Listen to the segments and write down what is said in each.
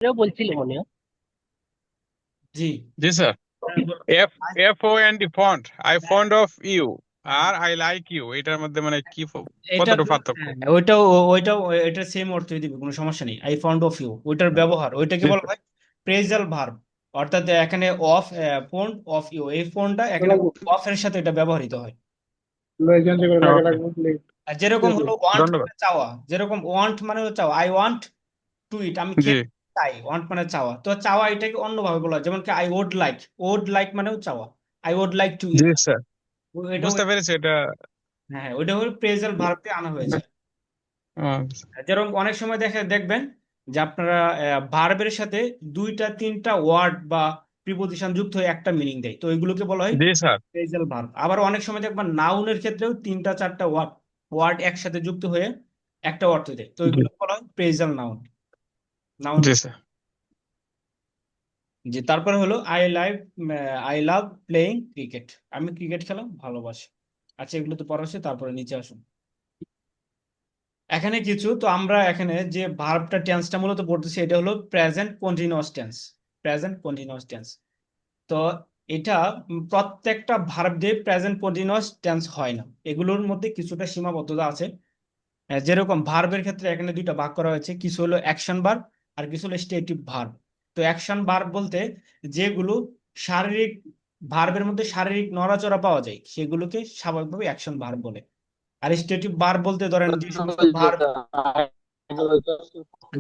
এটাও বলছিলে মনে হয়। জি। জি স্যার। বলুন। এফ আ- F O N D font I হ্যাঁ, ফন্ড অফ ইউ আর আই লাইক ইউ, এটার মধ্যে মানে কি এটা কতটুকু পার্থক্য? হ্যাঁ, ওইটাও এটার সেম অর্থই দিবে, কোনো সমস্যা নেই। আই ফাউন্ড অফ ইউ, ওইটার ব্যবহার ওইটাকে জি বলা স্যার। হয় প্রেজাল ভার্ব। অর্থাৎ এখানে অফ ফোন অফ ইউ, এই ফোনটা এখানে অফ এর সাথে এটা ব্যবহৃত হয়। ওকে, আর যেরকম হলো ওয়ান্ট ধন্যবাদ। মানে চাওয়া, যেরকম ওয়ান্ট মানে হলো চাওয়া, আই ওয়ান্ট টু ইট, আমি জি খেতে চাই। ওয়ান্ট মানে চাওয়া, তো চাওয়া এটাকে অন্যভাবে বলা হয়, যেমন কি I would like, would like মানেও চাওয়া, আই উড লাইক টু জি ইট। স্যার, এটাও বুঝতে পেরেছি এটা। হ্যাঁ হ্যাঁ, ওইটা হলো প্রেজাল ভার্বতে আনা হয়েছে। আহ, যেরকম অনেক সময় দেখবেন যে আপনারা ভার্বের সাথে দুইটা তিনটা ওয়ার্ড বা প্রিপোজিশন যুক্ত হয়ে একটা মিনিং দেয়, তো এগুলোকে বলা হয় জি স্যার। Phrasal verb. আবার অনেক সময় দেখবেন নাউনের ক্ষেত্রেও তিনটা চারটা ওয়ার্ড ওয়ার্ড একসাথে যুক্ত হয়ে একটা অর্থ দেয়, তো জি এগুলো বলা হয় ফ্রেজাল নাউন। নাউন। জি স্যার। যে তারপরে হলো আই লাভ প্লেইং ক্রিকেট, আমি ক্রিকেট খেলা ভালোবাসি। আচ্ছা, এগুলো তো পড়া হচ্ছে, তারপরে নিচে আসুন। এখানে কিছু তো আমরা এখানে যে ভার্বটা টেন্সটা মূলত পড়তেছি, এটা হলো present continuous tense. Present continuous tense. তো এটা প্রত্যেকটা ভার্ব দিয়ে প্রেজেন্ট কন্টিনিউয়াস টেন্স হয় না, এগুলোর মধ্যে কিছুটা সীমাবদ্ধতা আছে। যেরকম ভার্বের ক্ষেত্রে এখানে দুইটা ভাগ করা হয়েছে, কিছু হলো অ্যাকশন ভার্ব আর কিছু হলো স্টেটিভ ভার্ব। তো অ্যাকশন ভার্ব বলতে যেগুলো শারীরিক, ভার্বের মধ্যে শারীরিক নড়াচড়া পাওয়া যায় সেগুলোকে স্বাভাবিকভাবে অ্যাকশন ভার্ব বলে। আর স্টেটিভ ভার্ব বলতে ধরেন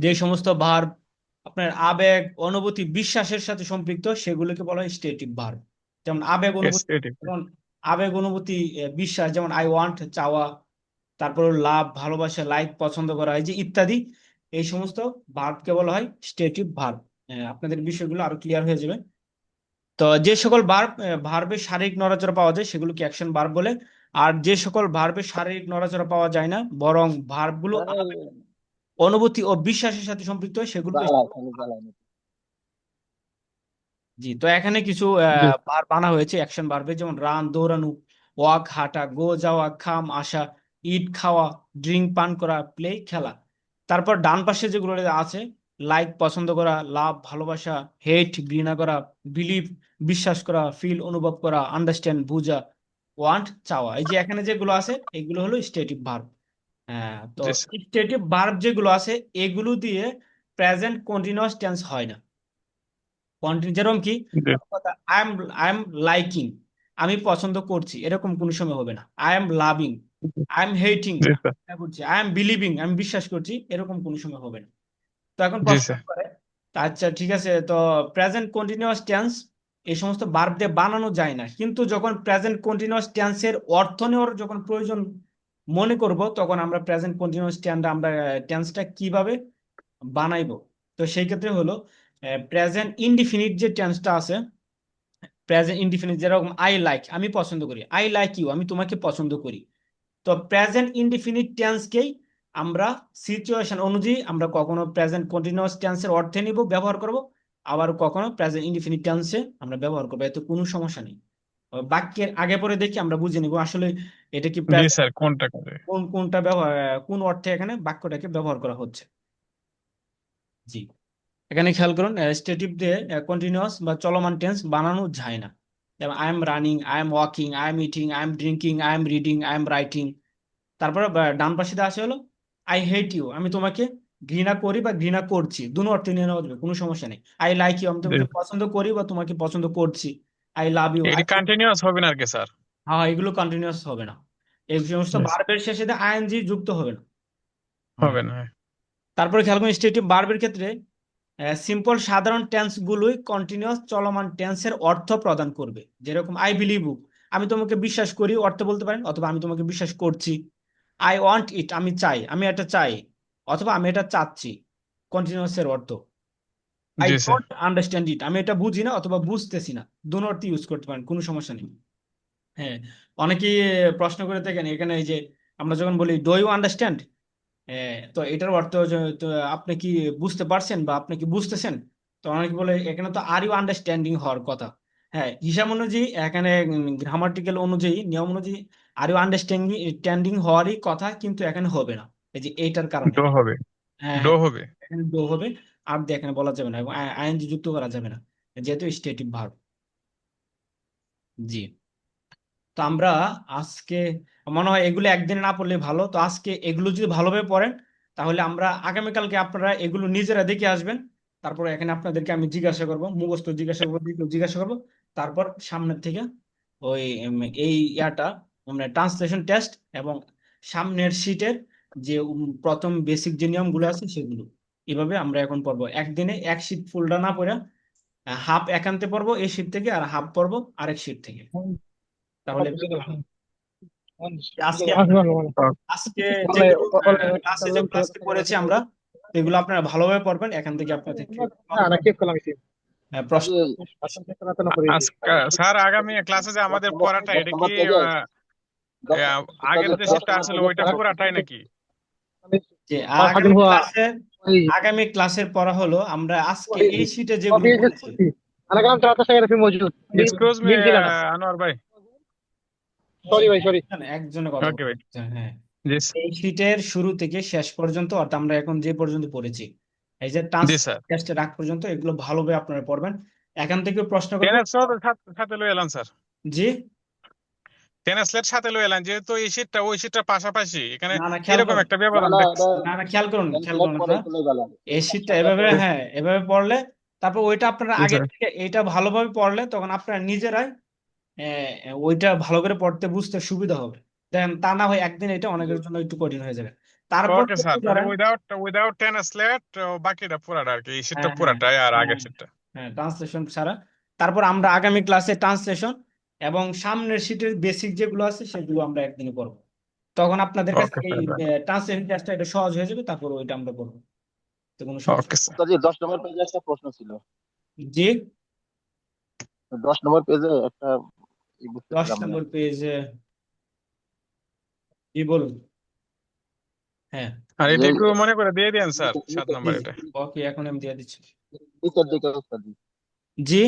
যে সমস্ত ভার্ব আপনার আবেগ অনুভূতি বিশ্বাসের সাথে সম্পৃক্ত সেগুলোকে বলা হয় স্টেটিভ ভার্ব। যেমন আবেগ অনুভূতি, এসটিটিভ। যেমন আবেগ অনুভূতি বিশ্বাস, যেমন আই ওয়ান্ট চাওয়া, তারপর লাভ ভালোবাসা, লাইক পছন্দ করা, এই যে ইত্যাদি, এই সমস্ত ভার্বকে বলা হয় স্টেটিভ ভার্ব। আপনাদের বিষয়গুলো আরো ক্লিয়ার হয়ে যাবে। তো যে সকল ভার্বে শারীরিক নড়াচড়া পাওয়া যায় সেগুলোকে অ্যাকশন ভার্ব বলে। আর যে সকল ভার্বে শারীরিক নড়াচড়া পাওয়া যায় না, বরং ভার্বগুলো অনুভূতি ও বিশ্বাসের সাথে সম্পৃক্ত হয়, সেগুলোকে জি। তো এখানে কিছু জি ভার্ব আনা হয়েছে অ্যাকশন ভার্বে, যেমন রান দৌড়ানো, ওয়াক হাঁটা, গো যাওয়া, খাম আসা, ইট খাওয়া, ড্রিঙ্ক পান করা, প্লে খেলা। তারপর ডান পাশে যেগুলো আছে, লাইক পছন্দ করা, লাভ ভালোবাসা, হেট ঘৃণা করা, বিলিভ বিশ্বাস করা, ফিল অনুভব করা, আন্ডারস্ট্যান্ড বুঝা, ওয়ান্ট চাওয়া, এই যে এখানে যেগুলো আছে এগুলো হলো স্টেটিভ ভার্ব। হ্যাঁ, তো জি স্যার। স্টেটিভ ভার্ব যেগুলো আছে এগুলো দিয়ে প্রেজেন্ট কন্টিনিউয়াস টেন্স হয় না। যেরকম কি G I am I am liking, আমি পছন্দ করছি, এরকম কোনো সময় হবে না। I am loving, I am hating, G sir. করছি, আই এম বিলিভিং, আমি বিশ্বাস করছি, এরকম কোনো সময় হবে না। তো এখন জি প্রশ্ন স্যার। করে, তা আচ্ছা ঠিক আছে, তো প্রেজেন্ট কন্টিনিউয়াস টেন্স এই সমস্ত ভার্ব দিয়ে বানানো যায় না, কিন্তু যখন প্রেজেন্ট কন্টিনিউয়াস টেন্সের অর্থ নেওয়ার যখন প্রয়োজন মনে করব, তখন আমরা প্রেজেন্ট কন্টিনিউয়াস টেন্সটা কিভাবে বানাইবো। তো সেই ক্ষেত্রে হলো প্রেজেন্ট ইনডিফিনিট যে টেন্সটা আছে, প্রেজেন্ট ইনডিফিনিট, যেরকম আই লাইক আমি পছন্দ করি, আই লাইক ইউ আমি তোমাকে পছন্দ করি। তো প্রেজেন্ট ইনডিফিনিট টেন্সকেই আমরা সিচুয়েশন অনুযায়ী আমরা কখনো প্রেজেন্ট কন্টিনিউয়াস টেন্সের অর্থে নিব ব্যবহার করব, আবার কখনো প্রেজেন্ট ইনডিফিনিট টেন্সে আমরা ব্যবহার করবো, এতে কোনো সমস্যা নেই। বাক্যের আগে পরে দেখি আমরা বুঝে নিব আসলে এটা কি জি প্রেজেন্ট স্যার, কোনটা করে? কোনটা ব্যবহার, কোন অর্থে এখানে বাক্যটাকে ব্যবহার করা হচ্ছে। জি। এখানে খেয়াল করুন, স্টেটিভ দিয়ে কন্টিনিউয়াস বা চলমান টেন্স বানানো যায় না। যেমন I am running, I am walking, I am eating, I am drinking, I am reading, I am writing. তারপরে ডান পাশে দেওয়া আছে হলো আই হেট ইউ, আমি তোমাকে ঘৃণা করি বা ঘৃণা করছি, দুটো অর্থে নিয়ে নেওয়া যাবে, কোনো সমস্যা নেই। আই লাইক ইউ, আমি জি। তোমাকে পছন্দ করি বা তোমাকে পছন্দ করছি। আই লাভ ইউ, এটি কন্টিনিউয়াস হবে না আর কি স্যার? হ্যাঁ এগুলো কন্টিনিউয়াস হবে না, এই সমস্ত জি স্যার। ভার্বের শেষে আইএনজি যুক্ত হবে না। হুম। হবে না, হ্যাঁ। তারপরে খেয়াল করুন, স্টেটিভ ভার্বের ক্ষেত্রে সিম্পল সাধারণ টেন্স গুলোই কন্টিনিউয়াস চলমান টেন্সের অর্থ প্রদান করবে। যেরকম আই বিলিভ, আমি তোমাকে বিশ্বাস করি অর্থ বলতে পারেন, অথবা আমি তোমাকে বিশ্বাস করছি। আই ওয়ান্ট ইট, আমি চাই, আমি এটা চাই, অথবা আমি এটা চাচ্ছি, কন্টিনিউয়াস এর অর্থ। I G sir. Don't understand it, আমি এটা বুঝি না অথবা বুঝতেছি না, দুটো অর্থ ইউজ করতে পারেন, কোনো সমস্যা নেই। অনেকেই প্রশ্ন করে থাকেন এখানে, এই যে আমরা যখন বলি ডু ইউ আন্ডারস্ট্যান্ড, তো এটার অর্থ তো আপনি কি বুঝতে পারছেন বা আপনি কি বুঝতেছেন। তো অনেকে বলে এখানে তো আর ইউ আন্ডারস্ট্যান্ডিং হওয়ার কথা। হিসাব অনুযায়ী এখানে গ্রামাটিক্যাল অনুযায়ী নিয়ম অনুযায়ী আর ইউ আন্ডারস্ট্যান্ডিং হওয়ারই কথা, কিন্তু এখানে হবে না, এই যে এইটার কারণে। ডো হবে। হ্যাঁ ডো হ্যাঁ, হবে। এখানে ডো হবে। আর দিয়ে এখানে বলা যাবে না, এবং আইএনজি যুক্ত করা যাবে না, যেহেতু স্টেটিভ ভার্ব। জি। তো আমরা আজকে মনে হয় এগুলো একদিনে না পড়লে ভালো, তো আজকে এগুলো যদি ভালোভাবে পড়েন তাহলে আমরা আগামীকালকে আপনারা এগুলো নিজেরা দেখে আসবেন। তারপর এখানে আপনাদেরকে আমি জিজ্ঞাসা করব, মুখস্থ জিজ্ঞাসা করবো, জিজ্ঞাসা করবো। তারপর সামনের থেকে ওই এই ইয়াটা মানে ট্রান্সলেশন টেস্ট এবং সামনের শীটের যে প্রথম বেসিক যে নিয়মগুলো আছে সেগুলো, এভাবে আমরা এখন পড়বো। একদিনে এক শীট ফুলটা না পড়ে হাফ একান্তে পড়বো এই শীট থেকে, আর হাফ পড়বো আরেক শীট থেকে। তাহলে আজকে আজকে যেগুলো ক্লাসে যে ক্লাসটি করেছি আমরা, এগুলো আপনারা ভালোভাবে পড়বেন। এখান থেকে আপনাদেরকে প্রশ্ন। আজকে স্যার আগামী ক্লাসে যে আমাদের পড়াটা এটা কি আগের যে শিটটা আসলে ওইটা পুরাটাই নাকি? যে আগামী ক্লাসের পড়া হলো আমরা আজকে এই শীটে যেগুলো পড়েছি। এক্সকিউজ মি আনোয়ার ভাই, একজনের কথা ওকে ভাই, বলছেন, হ্যাঁ। জি এই শীটের শুরু থেকে শেষ পর্যন্ত, অর্থাৎ আমরা এখন যে পর্যন্ত পড়েছি, এই যে জি স্যার। টেস্টের আগ পর্যন্ত এগুলো ভালোভাবে আপনারা পড়বেন। এখান থেকে প্রশ্ন করবে। টেনেস সাথে লই এলাম স্যার, জি। টেনেসলেট সাথে লই এলাম, যেহেতু এই শিটটা ওই শিটটার পাশাপাশি এখানে না না, খেয়াল এরকম করুন। একটা ব্যবধান দেখছি। না না, খেয়াল করুন, খেয়াল করুন আপনারা এই শীটটা এভাবে, হ্যাঁ এভাবে পড়লে তারপর ওইটা আপনারা জি আগে স্যার। থেকে এইটা ভালোভাবে পড়লে তখন আপনারা নিজেরাই ওইটা ভালো করে পড়তে বুঝতে সুবিধা হবে। দেখেন, তা না হয় একদিন এটা অনেকের জন্য একটু কঠিন হয়ে যাবে। তারপর ওকে স্যার, যদি তাহলে ধরেন, উইদাউট টেনেসলেট বাকিটা পুরাটা আর কি, এই শিটটা হ্যাঁ হ্যাঁ পুরাটাই আর হ্যাঁ আগের শিটটা। হ্যাঁ ট্রান্সলেশন ছাড়া, তারপর আমরা আগামী ক্লাসে ট্রান্সলেশন এবং সামনের শীটের বেসিক যেগুলো আছে সেগুলো আমরা একদিনে করবো। তখন আপনাদের কাছে ওকে এই স্যার, ট্রান্সলেশন টেস্টটা এটা সহজ হয়ে যাবে, তারপর ওইটা আমরা করবো, তো কোনো সমস্যা ওকে নেই। স্যার। ওস্তাদ, 10 নম্বর পেজে একটা প্রশ্ন ছিল। জি। 10 নম্বর পেজে একটা ই 10 বুঝতেছিলাম না। নম্বর পেজে কি বলুন? হ্যাঁ। আর এটা যে একটু মনে করে দিয়ে দিন স্যার, 7 নম্বর এটা। ওকে, এখন আমি দিয়ে দিচ্ছি। নিচের দিকে ওস্তাদ, জি।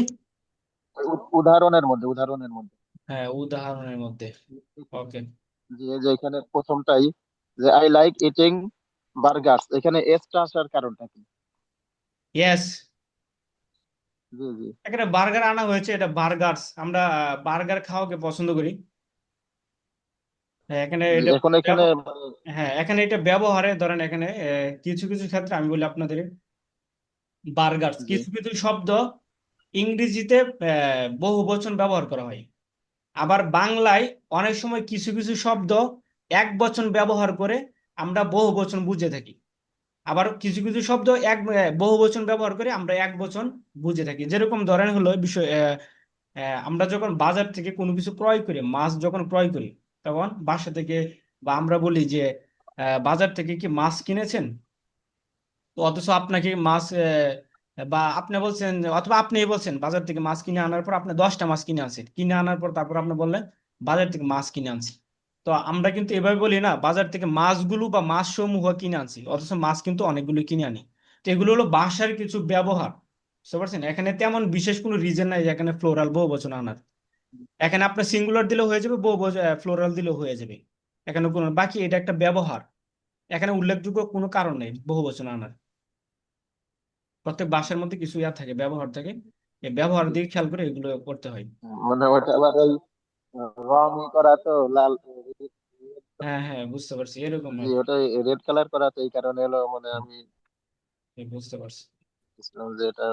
উদাহরণের মধ্যে হ্যাঁ, উদাহরণের মধ্যে। ওকে। যে এখানে প্রথমটাই, যে আই লাইক ইটিং বার্গার্স, এখানে এসটা আসার কারণটা কি? ইয়েস, জি জি এখানে বার্গার আনা হয়েছে, এটা বার্গারস, আমরা বার্গার খাওয়াকে পছন্দ করি। হ্যাঁ, এখানে জি, এটা এখন এখানে হ্যাঁ এখানে এটা ব্যবহারে ধরেন এখানে কিছু কিছু ক্ষেত্রে আমি বলি আপনাদের, বার্গারস জি কিছু কিছু শব্দ ইংরেজিতে বহুবচন ব্যবহার করা হয়। আবার বাংলায় অনেক সময় কিছু কিছু শব্দ এক বচন ব্যবহার করে আমরা বহুবচন বুঝে থাকি। আবার কিছু কিছু শব্দ বহুবচন ব্যবহার করে আমরা এক বচন বুঝে থাকি। যেরকম ধরেন হলো বিষয়, আমরা যখন বাজার থেকে কোনো কিছু ক্রয় করি, মাছ যখন ক্রয় করি, তখন বাসা থেকে বা আমরা বলি যে বাজার থেকে কি মাছ কিনেছেন? তো অথচ আপনাকে মাছ বা আপনি বলছেন, অথবা আপনি বলছেন বাজার থেকে মাছ কিনে আনার পর আপনি 10টা মাছ কিনে আনছেন, কিনে আনার পর তারপর আপনি বললেন বাজার থেকে মাছ কিনে আনছি। তো আমরা কিন্তু এভাবে বলি না, বাজার থেকে মাছগুলো বা মাছ সমূহ কিনে আনছি, অথচ মাছ কিন্তু অনেকগুলো কিনে আনি। তো এগুলো হলো ভাষার কিছু ব্যবহার, বুঝতে পারছেন? এখানে তেমন বিশেষ কোনো রিজন নাই যে এখানে ফ্লোরাল বহু বচন আনার। এখানে আপনার সিঙ্গুলার দিলেও হয়ে যাবে, ফ্লোরাল দিলেও হয়ে যাবে। এখানে কোনো বাকি, এটা একটা ব্যবহার, এখানে উল্লেখযোগ্য কোনো কারণ নেই বহু বচন আনার। প্রত্যেক ভাষার মধ্যে কিছু ইয়া থাকে, ব্যবহার থাকে, এই ব্যবহার জি। দিকে খেয়াল করে এগুলো করতে হয়। মানে ওটা আবার ওই রং করা তো লাল, হ্যাঁ হ্যাঁ, বুঝতে পারছি, এরকম জি আর কি। ওটা রেড কালার করা, তো এই কারণে হলো মানে আমি বুঝতে পারছি। বুঝলাম যে এটা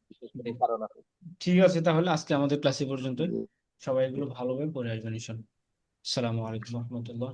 বিশেষ কোনো কারণ আছে। ঠিক আছে, তাহলে আজকে আমাদের ক্লাসে পর্যন্ত। জি। সবাই এগুলো ভালোভাবে পড়ে আসবেন ইনশাল্লাহ। আসসালামু আলাইকুম রহমতুল্লাহ।